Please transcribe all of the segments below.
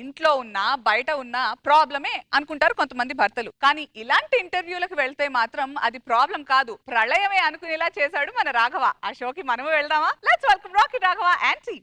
ఇంట్లో ఉన్నా బయట ఉన్నా ప్రాబ్లమే అనుకుంటారు కొంతమంది భర్తలు. కానీ ఇలాంటి ఇంటర్వ్యూలకు వెళ్తే మాత్రం అది ప్రాబ్లం కాదు, ప్రళయమే అనుకునేలా చేశాడు మన రాఘవ. ఆ షోకి మనము వెళ్దామా? Let's welcome Rocky Raghava and టీ.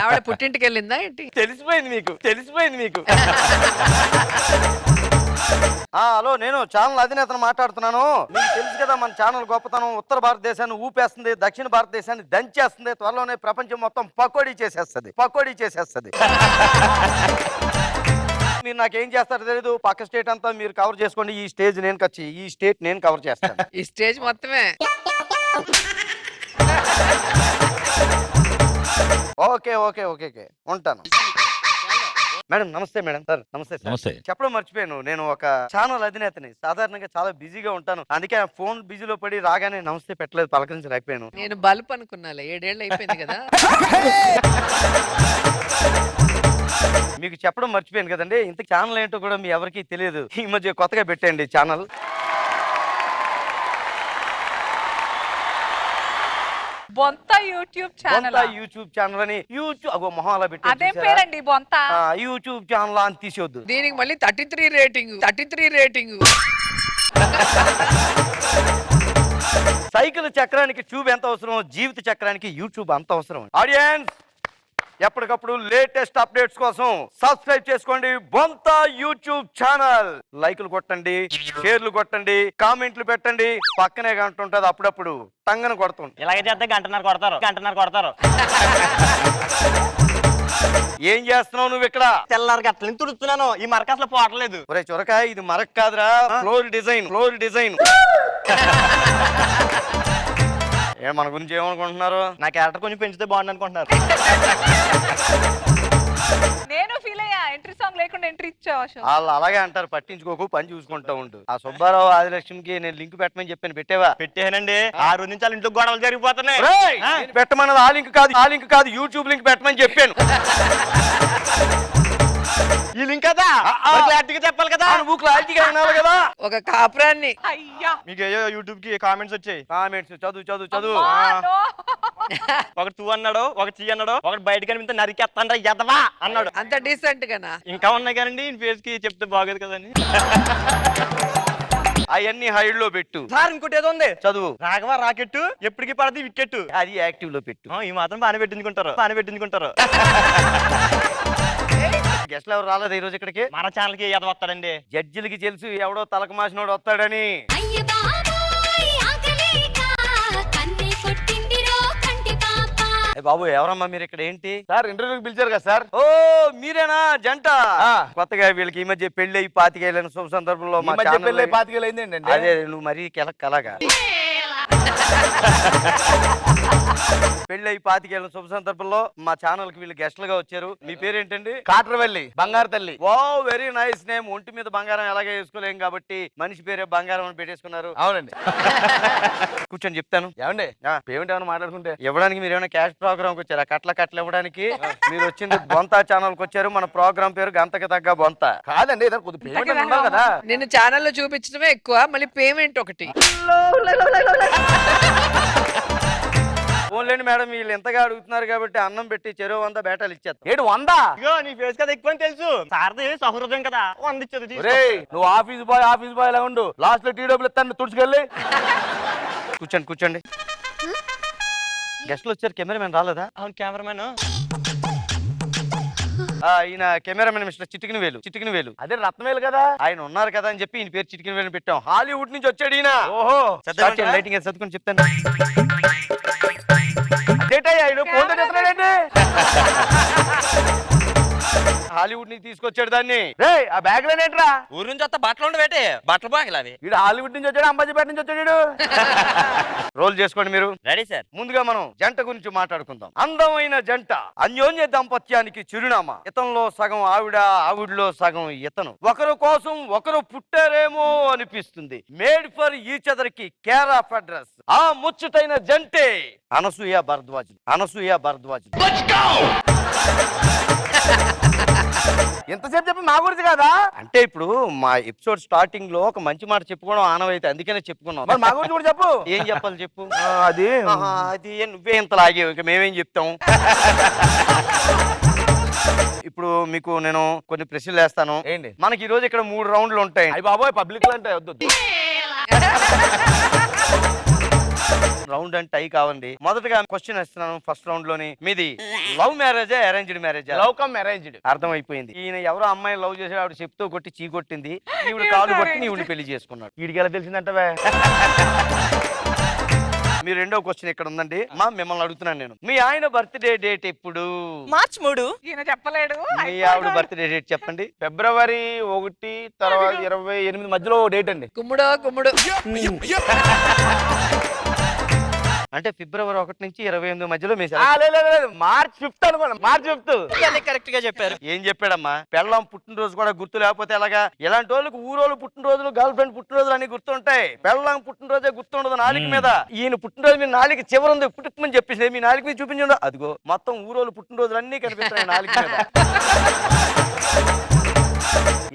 ఆవిడ పుట్టింటికి వెళ్ళిందా ఏంటి? తెలిసిపోయింది మీకు. హలో, నేను ఛానల్ అధినేతను మాట్లాడుతున్నాను. మీకు తెలుసు కదా మన ఛానల్ గొప్పతనం. ఉత్తర భారతదేశాన్ని ఊపేస్తుంది, దక్షిణ భారతదేశాన్ని దంచేస్తుంది, త్వరలోనే ప్రపంచం మొత్తం పకోడీ చేసేస్తుంది. మీరు నాకేం చేస్తారో తెలీదు, పక్క స్టేట్ అంతా మీరు కవర్ చేసుకోండి, ఈ స్టేట్ నేను కవర్ చేస్తాను. ఈ స్టేజ్ మొత్తమే. ఓకే ఉంటాను. మేడం నమస్తే. మేడం సార్ నమస్తే. నమస్తే. చెప్పడం మర్చిపోయాను, నేను ఒక ఛానల్ అధినేతని. సాధారణంగా చాలా బిజీగా ఉంటాను, అందుకే ఫోన్ బిజీలో పడి రాగానే నమస్తే పెట్టలేదు, పలకరించలేకపోయాను. నేను బల్బ్ అనుకున్నాలే, 7 ఏళ్ళు అయిపోయింది కదా. మీకు చెప్పడం మర్చిపోయాను కదండి, ఇంత ఛానల్ ఏంటో కూడా మీ ఎవరికి తెలియదు. ఈ మధ్య కొత్తగా పెట్టండి ఛానల్. బొంత యూట్యూబ్ ఛానల్ అని మొహాల అదేం పేరండి బొంత? యూట్యూబ్ ఛానల్ అని తీసేవద్దు. దీనికి మళ్ళీ 33 రేటింగ్. సైకిల్ చక్రానికి ట్యూబ్ ఎంత అవసరం, జీవిత చక్రానికి యూట్యూబ్ అంత అవసరం. ఆడియన్స్, ఎప్పటికప్పుడు లేటెస్ట్ అప్డేట్స్ కోసం సబ్స్క్రైబ్ చేసుకోండి బొంత యూట్యూబ్ ఛానల్. లైకులు కొట్టండి, షేర్లు కొట్టండి, కామెంట్లు పెట్టండి. పక్కనే గంట ఉంటది, అప్పుడప్పుడు టంగన కొడుతుంది. ఇలాగే చేస్తే గంటన్నర కొడతారు. ఏం చేస్తున్నావు నువ్వు ఇక్కడ? తెల్లారి గట్లని తుడుస్తున్నాను, ఈ మరక అసలు పోవట్లేదు. ఒరే చొరకాయ, ఇది మరక్ కాదురా, ఫ్లోర్ డిజైన్. మన గురించి ఏమనుకుంటున్నారు? నా క్యారెక్టర్ కొంచెం పెంచితే బాగుంది అనుకుంటున్నారు. నేను ఫీల్ అయ్యా, ఎంట్రీ సాంగ్ లేకుండా ఎంట్రీ ఇచ్చావా? వాళ్ళు అలాగే అంటారు, పట్టించుకోకు, పని చూసుకుంటా ఉండు. ఆ సుబ్బారావు ఆదిలక్ష్మికి నేను లింక్ పెట్టమని చెప్పాను, పెట్టావా? పెట్టానండి. 6 నుంచి వాళ్ళ ఇంట్లో గొడవలు జరిగిపోతున్నాయి. పెట్టమన్నది ఆ లింక్ కాదు, యూట్యూబ్ లింక్ పెట్టమని చెప్పాను. ఈ లింక్ కదా క్లారిటీగా చెప్పాలి కదా, నువ్వు క్లారిటీగా వినాలి కదా. ఒక కాపురాన్ని. అయ్యా, మీకు ఏయో యూట్యూబ్ కి కామెంట్స్ వచ్చాయి. చదువు. ఒక 2 అన్నాడు, ఒక 3 అన్నాడు, ఒకటి బయట కనిపిస్తే నరికేస్తాండ్రా ఎదవా అన్నాడు. అంత డీసెంట్ గానా? ఇంకా ఉన్నాయి కదండి, ఫేస్ కి చెప్తే బాగోదు కదండి. అవన్నీ హైడ్ లో పెట్టు. సార్ ఇంకోటి ఏదో ఉంది, చదువు. రాఘవ రాకెట్ ఎప్పటికి పడది వికెట్, అది యాక్టివ్ లో పెట్టు. ఈ మాత్రం బాగానే పెట్టించుకుంటారు. గెస్ట్లు ఎవరు రాలేదు ఈ రోజు ఇక్కడికి? మన ఛానల్ కి ఎద వస్తాడండి. జడ్జిలకి తెలుసు ఎవడో తలకు మాసినోడు వస్తాడని. బాబు ఎవరమ్మా మీరు ఇక్కడ? ఏంటి సార్, ఇంటర్వ్యూకి పిలిచారు కదా సార్? ఓ మీరేనా జంట? కొత్తగా వీళ్ళకి ఈ మధ్య పెళ్లి అయ్యి 25 ఏళ్ళ శుభ సందర్భంలో మా పెళ్లి 25 ఏళ్ళు అయిందండి. అదే నువ్వు మరీ కలగా పెళ్లి అయ్యి 25 ఏళ్ళ శుభ సందర్భంలో మా ఛానల్ కి వీళ్ళు గెస్ట్లుగా వచ్చారు. మీ పేరేంటండి? కాట్రవల్లి, బంగారు తల్లి. Wow, very nice name. ఒంటి మీద బంగారం ఎలాగే వేసుకోలేం కాబట్టి మనిషి పేరే బంగారం అని పెట్టేసుకున్నారు. అవునండి. కూర్చొని చెప్తాను. ఏమండి పేమెంట్ ఏమైనా మాట్లాడుకుంటే? ఇవ్వడానికి మీరు ఏమైనా క్యాష్ ప్రోగ్రామ్ కి వచ్చారు? కట్టలు ఇవ్వడానికి మీరు వచ్చింది బొంత ఛానల్ కి వచ్చారు. మన ప్రోగ్రామ్ పేరు గంతకి తగ్గ బొంత. కాదండి, కొద్ది పేమెంట్ ఉండాలి కదా. నిన్ను ఛానల్లో చూపించడమే ఎక్కువ, మళ్ళీ పేమెంట్ ఒకటి. ఫోన్లేండి మేడం, వీళ్ళు ఎంతగా అడుగుతున్నారు కాబట్టి అన్నం పెట్టి చెరువు 100 బేటాలు ఇచ్చేస్తాం. 100? ఇగో నీ ఫేస్ కదా ఎక్కువ తెలుసు, సార్ది సహృదయం కదా, 100 ఇచ్చేది. నువ్వు ఆఫీస్ బాయ్ లా ఉండు, లాస్ట్ లో టీ డబ్బులు ఇస్తాను, తుడుచుకెళ్ళి. కూర్చోండి. గెస్ట్లు వచ్చారు, కెమెరామెన్ రాలేదా? అవును, కెమెరామెన్. ఈయన కెమెరామెన్ మిస్టర్ చిటికిన వేలు. అదే రత్నవేలు కదా. ఆయన ఉన్నారు కదా అని చెప్పి ఈయన పేరు చిటికిన వేలు పెట్టాం. హాలీవుడ్ నుంచి వచ్చాడు ఈయన. ఓహో, లైటింగ్ చదువుకొని చెప్తాను. హాలీవుడ్ నుంచి తీసుకొచ్చాడు దాన్ని. ఆ బ్యాగ్ లోనేంట్రా? ఊరు నుంచి వస్తా బట్టలు ఉండి పెట్టి బట్టలు బాగా అవి. వీడు హాలీవుడ్ నుంచి వచ్చాడు, అంబాజీపేట నుంచి వచ్చాడు. రోల్ చేసుకోండి మీరు. Ready sir. ముందుగా మనం జంట గురించి మాట్లాడుకుందాం. అందమైన జంట, అన్యోన్య దాంపత్యానికి చిరునామా. ఇతనిలో సగం ఆవిడ, ఆవిడలో సగం ఇతను. ఒకరు కోసం ఒకరు పుట్టారేమో అనిపిస్తుంది. మేడ్ ఫర్ ఈచ్ అదర్ కి కేర్ ఆఫ్ అడ్రస్. ఆ ముచ్చటైన జంటే అనసూయ భరద్వాజ్. ఎంతసేపు చెప్పి మా గురించి కదా అంటే ఇప్పుడు మా ఎపిసోడ్ స్టార్టింగ్ లో ఒక మంచి మాట చెప్పుకోవడం ఆనవైతే, అందుకనే చెప్పుకున్నాం. మరి మా గురించి కూడా చెప్పు. ఏం చెప్పాలి చెప్పు. అది అది నువ్వే ఇంత లాగేవు, ఇక మేమేం చెప్తాం. ఇప్పుడు మీకు నేను కొన్ని ప్రశ్నలు వేస్తాను. ఏంటి? మనకి ఈ రోజు ఇక్కడ 3 రౌండ్లు ఉంటాయి. అయ్యి బాబోయ్, పబ్లిక్ లో అంటే వద్దు. రౌండ్ అంటే టై కావండి. మొదటగా క్వశ్చన్ ఇస్తున్నాను. ఫస్ట్ రౌండ్ లోని మీది లవ్ మ్యారేజా అరేంజ్డ్ మ్యారేజా? Love come arranged. అర్థమైపోయింది. ఈయన ఎవరో అమ్మాయిని లవ్ చేసాడు, ఆవిడ చెప్తూ కొట్టి చీ కొట్టింది, ఈవిడ కాలు కొట్టి ఈవిడ పెళ్లి చేసుకున్నాడు. వీడికి ఎలా తెలిసిందంటవే? మీ రెండో క్వశ్చన్ ఇక్కడ ఉందండి. మా మిమ్మల్ని అడుగుతున్నాను నేను, మీ ఆయన బర్త్డే డేట్ ఎప్పుడు? మార్చ్ 3. ఈయన చెప్పలేడు. మీ ఆవిడ బర్త్డే డేట్ చెప్పండి. ఫిబ్రవరి 1 తర్వాత 28 మధ్యలో డేట్ అండి. కుమ్ముడో కుమ్ముడు. అంటే ఫిబ్రవరి 1 నుంచి 28 మధ్యలో మీ లేదు మార్చ్ 5 అనుకోండి. మార్చ్ 5. కరెక్ట్ గా చెప్పారు. ఏం చెప్పాడమ్మా? పెళ్ళం పుట్టినరోజు కూడా గుర్తు లేకపోతే ఎలాగా? ఇలాంటి వాళ్ళకి ఊరోళ్ళు పుట్టినరోజులు, గర్ల్ ఫ్రెండ్ పుట్టినరోజులు అన్ని గుర్తుంటాయి. పెళ్ళం పుట్టినరోజే గుర్తుండదు నాలుగు మీద. ఈయన పుట్టినరోజు మీ నాలుగు చివరి పుట్టుకమని చెప్పేసి మీ నాలుగు మీద చూపించండు. అదిగో మొత్తం ఊరోళ్ళు పుట్టినరోజులు అన్ని కనిపిస్తాయి నాలుగు మీద.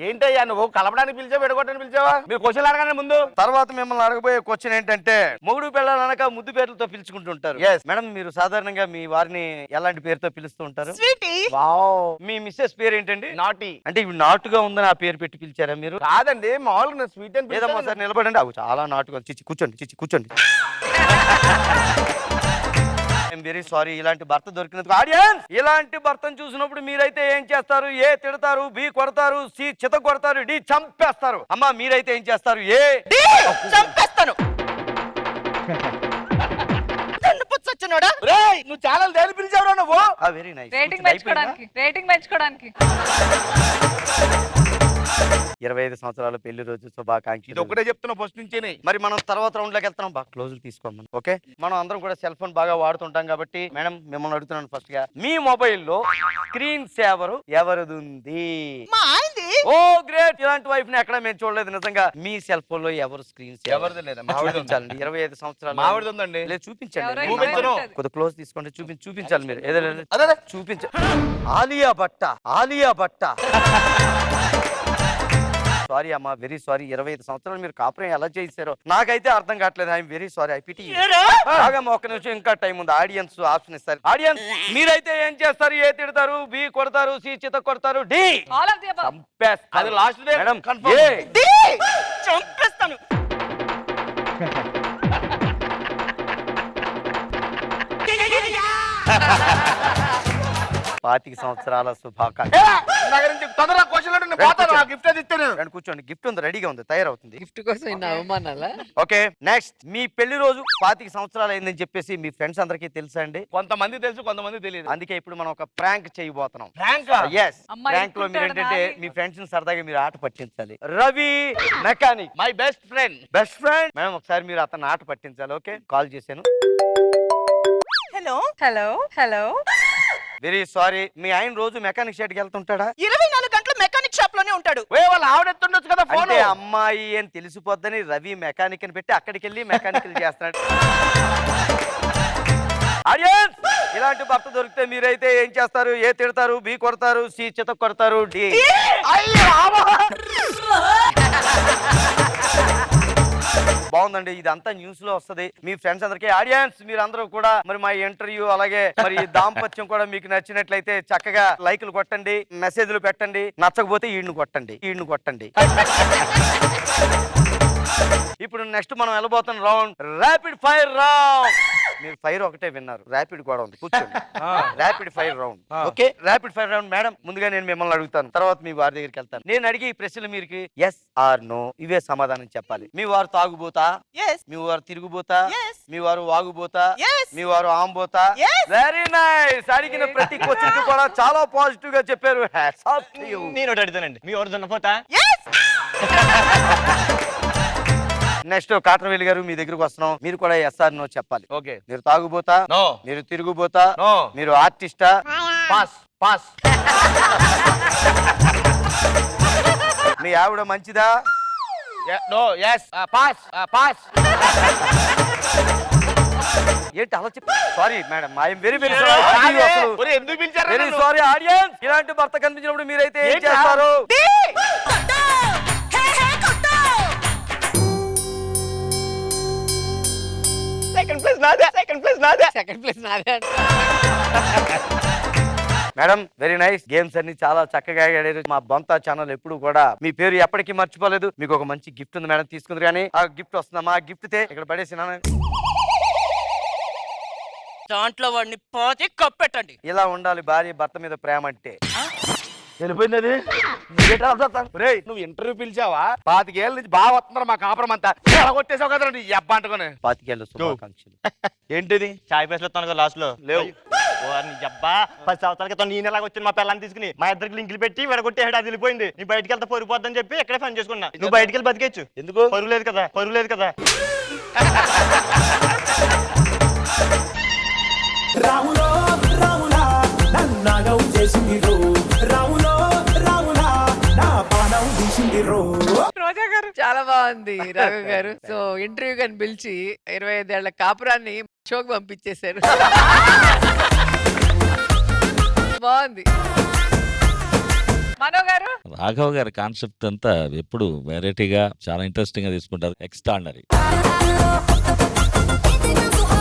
ఏంటయ్యా నువ్వు కలపడానికి పిలిచావా, ఎడగొట్టడానికి పిలిచావా? మీరు క్వశ్చన్ అడగండి ముందు. తర్వాత మిమ్మల్ని అడగబోయే క్వశ్చన్ ఏంటంటే, మొగుడు పిల్లలు అనక ముద్దు పేర్లతో పిలుచుకుంటుంటారు. Yes. మేడం, మీరు సాధారణంగా మీ వారిని ఎలాంటి పేరుతో పిలుస్తూ ఉంటారు? స్వీటీ. వావ్. మీ మిస్సెస్ పేరు ఏంటండి? నాటి. అంటే ఇవి నాటుగా ఉందని ఆ పేరు పెట్టి పిలిచారా మీరు? కాదండి, మామూలుగా స్వీట్ అని లేదమ్మా పిలుస్తాను. సార్ నిలబడండి. అవి చాలా నాటుగా. చిచ్చి కూర్చోండి, చిచ్చి కూర్చోండి. ఐఎమ్ వెరీ సారీ ఇలాంటి భర్త దొరికినందుకు. ఆడియన్స్, ఇలాంటి భర్తను చూసినప్పుడు మీరైతే ఏం చేస్తారు? ఏ తిడతారు, బి కొడతారు, సి చిత కొడతారు, డి చంపేస్తారు. అమ్మా మీరైతే ఏం చేస్తారు? ఏ చంపేస్తాను. పుచ్చొచ్చినోడా. రేయ్, నువ్వు చాలా దేని పిలిచావురా నువ్వు? Very nice. రేటింగ్ పెంచుకోవడానికి, రేటింగ్ పెంచుకోవడానికి. 25 సంవత్సరాల పెళ్లి రోజు శుభాకాంక్షలు. ఇది ఒకటే చెప్తున్నా ఫస్ట్ నుంచేనే. మరి మనం తర్వాత రౌండ్ లోకి వెళ్తున్నాం. బాగా క్లోజులు తీసుకోమని. ఓకే, మనం అందరం కూడా సెల్ ఫోన్ బాగా వాడుతుంటాం కాబట్టి మేడం మిమ్మల్ని అడుగుతున్నాను ఫస్ట్ గా, మీ మొబైల్లో స్క్రీన్ సేవర్ ఎవరిది ఉంది? మా ఆయనది. ఓ గ్రేట్. ఇలాంటి వైఫ్ ని ఎక్కడ మేము చూడలేదు నిజంగా. మీ సెల్ ఫోన్ లో ఎవరు స్క్రీన్ సేవర్? ఎవరిది లేదా? మావిడిది ఉంది. చూపించాలండి. 25 సంవత్సరాలు మావిడిది ఉందండి. లేదు చూపించండి. ఎవరో చూపించను. ఇంట్లో కొద్ది క్లోజ్ తీసుకోండి. చూపించాలి మీరు. ఏదో అదే చూపించ. ఆలియా భట్ట. ఆలియా భట్ట. సారీ అమ్మా, వెరీ సారీ. 25 సంవత్సరాలు మీరు కాపురం ఎలా చేశారో నాకైతే అర్థం కావట్లేదు. I'm very sorry. I pity. బాగమ్మా, ఒక్క నిమిషం, ఇంకా టైం ఉంది. ఆడియన్స్ ఆప్షన్ ఇస్తారు. ఆడియన్స్ మీరైతే ఏం చేస్తారు? ఏ తిడతారు, బి కొడతారు, సి చిత కొడతారు, D all of the above. చంపేస్తారు. అది లాస్ట్ డే మేడం కన్ఫర్మ్. ఏ చంపేస్తాను. 25 సంవత్సరాల శుభాకాంక్షలు. తొందరగా క్వశ్చన్ అంటే నేను పోతాను. నా గిఫ్ట్ అది ఇస్తాను. రండి కూర్చోండి. గిఫ్ట్ ఉంది, రెడీగా ఉంది, తయారవుతుంది. గిఫ్ట్ కోసం ఇన్ని అవమానాలా? ఓకే నెక్స్ట్, మీ పెళ్లి రోజు 25 సంవత్సరాలు అయిందని చెప్పేసి మీ ఫ్రెండ్స్ అందరికీ తెలుసా అండి? కొంతమంది తెలుసు, కొంతమంది తెలియదు. అందుకే ఇప్పుడు మనం ఒక ప్రాంక్ చేయబోతున్నాం. ఫ్రాంక్ ఎస్, అమ్మాయి ప్రాంక్ లో మీరు ఇరుక్కుంటాడు ఏంటంటే నాని. మీ ఫ్రెండ్స్ ని సరదాగా మీరు ఆట పట్టించాలి. Ravi mechanic, my best friend. Best friend. Madam ఒకసారి మీరు అతను ఆట పట్టించాలి. ఓకే, కాల్ చేశాను. Hello. Hello hello. Very sorry, మీ ఆయన రోజు మెకానిక్ షెడ్ కి వెళ్తుంటాడా? 24 గంటలు మెకానిక్ షాప్ లోనే ఉంటాడు. వాళ్ళ ఆవిడెత్తుండొచ్చు కదా ఫోన్. అంటే అమ్మాయి అని తెలిసిపోద్దని రవి మెకానిక్ అని పెట్టి అక్కడికి వెళ్ళి మెకానికల్ చేస్తున్నాడు. ఆడియన్స్, ఇలాంటి భర్త దొరికితే మీరైతే ఏం చేస్తారు? ఏ తిడతారు, బి కొడతారు, సి చిత కొడతారు, డి బాగుందండి. ఇదంతా న్యూస్ లో వస్తది మీ ఫ్రెండ్స్ అందరికీ. ఆడియన్స్ మీరందరూ కూడా మరి మా ఇంటర్వ్యూ అలాగే మరి దాంపత్యం కూడా మీకు నచ్చినట్లయితే చక్కగా లైకులు కొట్టండి, మెసేజ్లు పెట్టండి. నచ్చకపోతే ఈడ్ను కొట్టండి. ఇప్పుడు నెక్స్ట్ మనం వెళ్ళబోతున్న రౌండ్ ర్యాపిడ్ ఫైర్ రౌండ్. మీరు ఫైర్ ఒకటే విన్నారు, ర్యాపిడ్ కూడా ఉంది. కూర్చోండి. Rapid fire round. Okay, rapid fire round. Madam ముందుగా నేను మిమ్మల్ని అడుగుతాను, తర్వాత మీ వారి దగ్గరికి వెళ్తాను. నేను అడిగే ఈ ప్రశ్నలు మీరు ఎస్ ఆర్ నో ఇవే సమాధానం చెప్పాలి. మీ వారు తాగుబోతా, Yes. మీ వారు తిరుగుబోతా, Yes. మీ వారు వాగుబోతా, Yes. మీ వారు ఆంబోతా. Yes. Very nice. అడిగిన ప్రతి క్వశ్చన్ కి కూడా చాలా పాజిటివ్ గా చెప్పారు. Hats off to you. నేను ఒకటి అడుగుతానండి, మీ ఎవరు దున్నపోతా? Yes. నెక్స్ట్ కాట్రవేలి గారు మీ దగ్గరకు వస్తున్నాం. మీరు కూడా ఎస్ఆర్ నో చెప్పాలి. ఓకే. మీరు తాగుబోతా, నో. మీరు తిరుగుబోతా, నో. మీరు ఆర్టిస్టా, పాస్ పాస్. మీ ఆవిడ మంచిదా, నో. Yes pass pass. ఏంటి అలా చెప్పి sorry madam I'm very very sorry ఒరే, ఎందుకు పిలిచారు వెరీ సారీ ఆడియన్స్ ఇలాంటి భర్త కనిపించినప్పుడు మీరైతే ఏం ఏంటా? చేస్తారు సెకండ్ ప్లేస్ నాదే సెకండ్ ప్లేస్ నాదే సెకండ్ ప్లేస్ నాదే అంట. మేడం వెరీ నైస్ గేమ్స్ అన్ని చాలా చక్కగా ఆడారు మా బొంతా ఛానల్ ఎప్పుడు కూడా మీ పేరు ఎప్పటికీ మర్చిపోలేదు మీకు ఒక మంచి గిఫ్ట్ ఉంది మేడం తీసుకుంది కానీ ఆ గిఫ్ట్ వస్తుందమ్మా ఆ గిఫ్ట్ తే ఇక్కడ పడేసినా దాంట్లో వాడిని పాతి కప్పెట్టండి. ఇలా ఉండాలి భార్య భర్త మీద ప్రేమ అంటే వెళ్ళిపోయింది అది ఒరేయ్, నువ్వు ఇంటర్వ్యూ పిలిచావా 25 ఏళ్ళ నుంచి బాగా వస్తున్నారు మా కాపురం అంతా కొట్టేసావు కదా నీ అబ్బా అంటుకొని 25 ఏళ్ళ శుభాకాంక్షలు ఏంటిది చాయ్ పేస్ లో తనకు లాస్ట్ లో లేవు. ఓ నీ అబ్బా 10 సంవత్సరాల క్రితం నేను ఎలాగ వచ్చింది మా పిల్లని తీసుకుని మా ఇద్దరికి లింకులు పెట్టి విడగొట్టేసాడు అది వెళ్ళిపోయింది నీ బయటికి వెళ్తే పొరిపోద్దని చెప్పి ఇక్కడే పని చేసుకున్నా నువ్వు బయటికి వెళ్ళి బతికేచ్చు ఎందుకు పరుగు లేదు కదా పరుగు లేదు కదా రాములో రాములా నన్నాగం చేసింది రో రాములో రాములా నా పానం తీసింది రో రోజా గారు చాలా బాగుంది రాఘవ్ గారు. సో ఇంటర్వ్యూ కానీ పిలిచి 25 ఏళ్ల కాపురాన్ని షోకి పంపించేశారు. బాగుంది. మనో గారు రాఘవ్ గారి కాన్సెప్ట్ అంతా ఎప్పుడు వెరైటీగా చాలా ఇంట్రెస్టింగ్ గా తీసుకుంటారు. ఎక్స్ట్రాడినరీ.